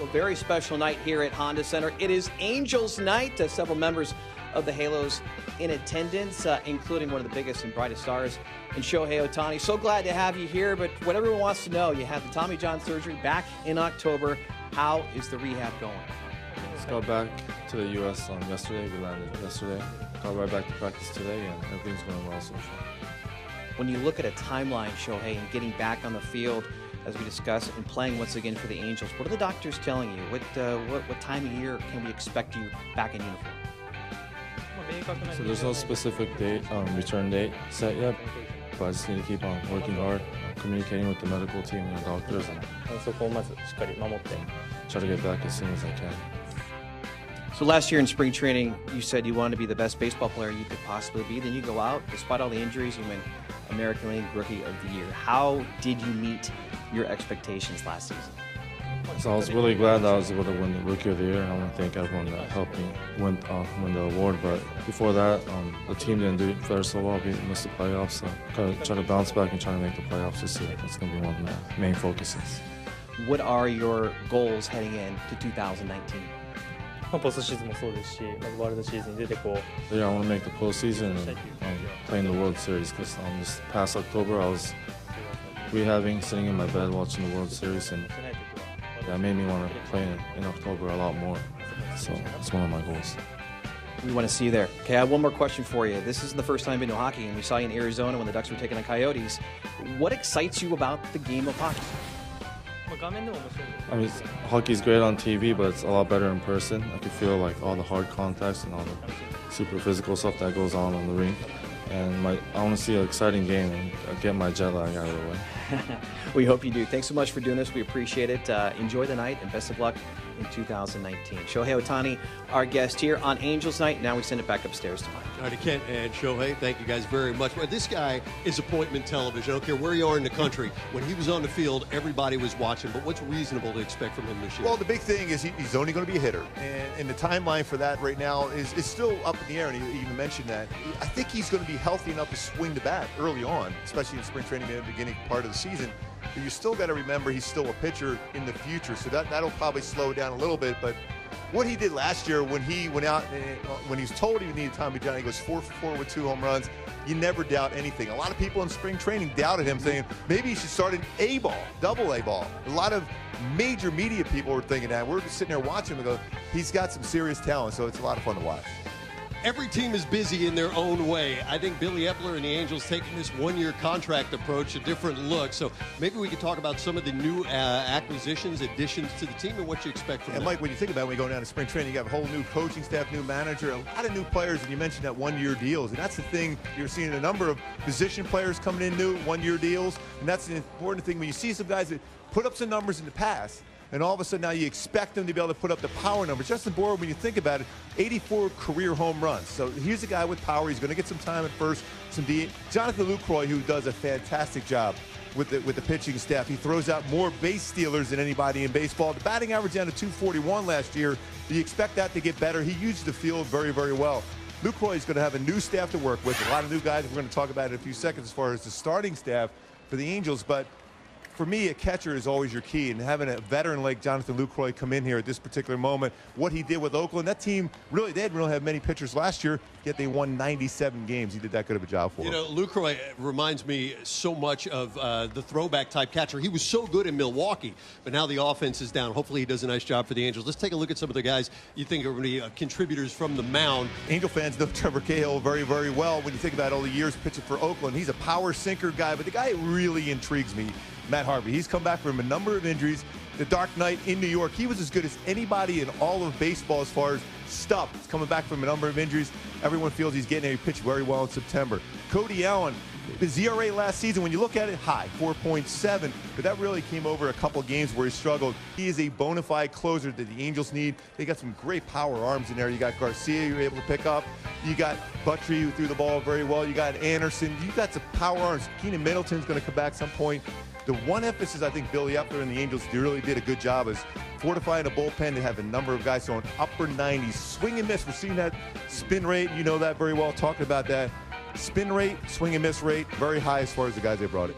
A very special night here at Honda Center. It is Angels Night. Several members of the Halos in attendance, including one of the biggest and brightest stars in Shohei Ohtani. So glad to have you here, but what everyone wants to know, you had the Tommy John surgery back in October. How is the rehab going? Just got back to the U.S. Yesterday. We landed yesterday. Got right back to practice today, and everything's going well so far. When you look at a timeline, Shohei, and getting back on the field, as we discussed, and playing once again for the Angels, what are the doctors telling you? What time of year can we expect you back in uniform? So there's no specific date, return date set yet, but I just need to keep on working hard, communicating with the medical team and the doctors, and try to get back as soon as I can. So last year in spring training, you said you wanted to be the best baseball player you could possibly be. Then you go out, despite all the injuries, you win American League Rookie of the Year. How did you meet your expectations last season? So I was really glad that I was able to win the Rookie of the Year, and I want to thank everyone that helped me win the award. But before that, the team didn't do very so well. We missed the playoffs, so try to bounce back and try to make the playoffs this year. That's going to be one of my main focuses. What are your goals heading into 2019? Yeah, I want to make the postseason and play in the World Series, because this past October I was rehabbing, sitting in my bed watching the World Series, and that made me want to play in October a lot more. So that's one of my goals. We want to see you there. Okay, I have one more question for you. This isn't the first time you've been to hockey, and we saw you in Arizona when the Ducks were taking on Coyotes. What excites you about the game of hockey? I mean, hockey's great on TV, but it's a lot better in person. I can feel like all the hard contacts and all the super physical stuff that goes on the rink. And I want to see an exciting game and get my jet lag out of the way. We hope you do. Thanks so much for doing this. We appreciate it. Enjoy the night and best of luck in 2019. Shohei Ohtani, our guest here on Angels Night. Now we send it back upstairs to Mike. All right, Kent and Shohei, thank you guys very much. Well, this guy is appointment television. I don't care where you are in the country. When he was on the field, everybody was watching. But what's reasonable to expect from him this year? Well, the big thing is he's only going to be a hitter. And the timeline for that right now is still up in the air, and he even mentioned that. I think he's going to be healthy enough to swing the bat early on, especially in spring training at the beginning part of the season. But you still got to remember he's still a pitcher in the future, so that'll probably slow down a little bit. But what he did last year when he went out, when he was told he needed Tommy John, he goes 4 for 4 with 2 home runs. You never doubt anything. A lot of people in spring training doubted him, saying maybe he should start an A ball, double A ball. A lot of major media people were thinking that. We're just sitting there watching him and go, he's got some serious talent, so it's a lot of fun to watch. Every team is busy in their own way. I think Billy Epler and the Angels taking this one-year contract approach, a different look. So maybe we could talk about some of the new acquisitions, additions to the team, and what you expect from them. Mike, when you think about it, when you go down to spring training, you have a whole new coaching staff, new manager, a lot of new players, and you mentioned that one-year deals. And that's the thing, you're seeing a number of position players coming in new, one-year deals. And that's an important thing when you see some guys that put up some numbers in the past, and all of a sudden now you expect them to be able to put up the power numbers. Justin Bour, when you think about it, 84 career home runs. So here's a guy with power. He's going to get some time at first, some D. Jonathan Lucroy, who does a fantastic job with the pitching staff. He throws out more base stealers than anybody in baseball. The batting average down to 241 last year. Do you expect that to get better? He used the field very, very well. Lucroy is going to have a new staff to work with. A lot of new guys. We're going to talk about it in a few seconds as far as the starting staff for the Angels. But for me, a catcher is always your key, and having a veteran like Jonathan Lucroy come in here at this particular moment, what he did with Oakland, that team really, they didn't really have many pitchers last year, yet they won 97 games. He did that good of a job for them. You know, Lucroy reminds me so much of the throwback type catcher. He was so good in Milwaukee, but now the offense is down. Hopefully he does a nice job for the Angels. Let's take a look at some of the guys you think are going to be contributors from the mound. Angel fans know Trevor Cahill very, very well. When you think about all the years pitching for Oakland, he's a power sinker guy, but the guy really intrigues me, Matt Harvey. He's come back from a number of injuries. The Dark Knight in New York, he was as good as anybody in all of baseball as far as stuff. He's coming back from a number of injuries. Everyone feels he's getting a pitch very well in September. Cody Allen, his ERA last season, when you look at it, high, 4.7, but that really came over a couple games where he struggled. He is a bona fide closer that the Angels need. They got some great power arms in there. You got Garcia you were able to pick up. You got Buttrey who threw the ball very well. You got Anderson. You got some power arms. Keenan Middleton's going to come back some point. The one emphasis I think Billy Epler and the Angels really did a good job is fortifying a bullpen to have a number of guys throwing upper 90s. Swing and miss. We're seeing that spin rate. You know that very well, talking about that. Spin rate, swing and miss rate, very high as far as the guys they brought in.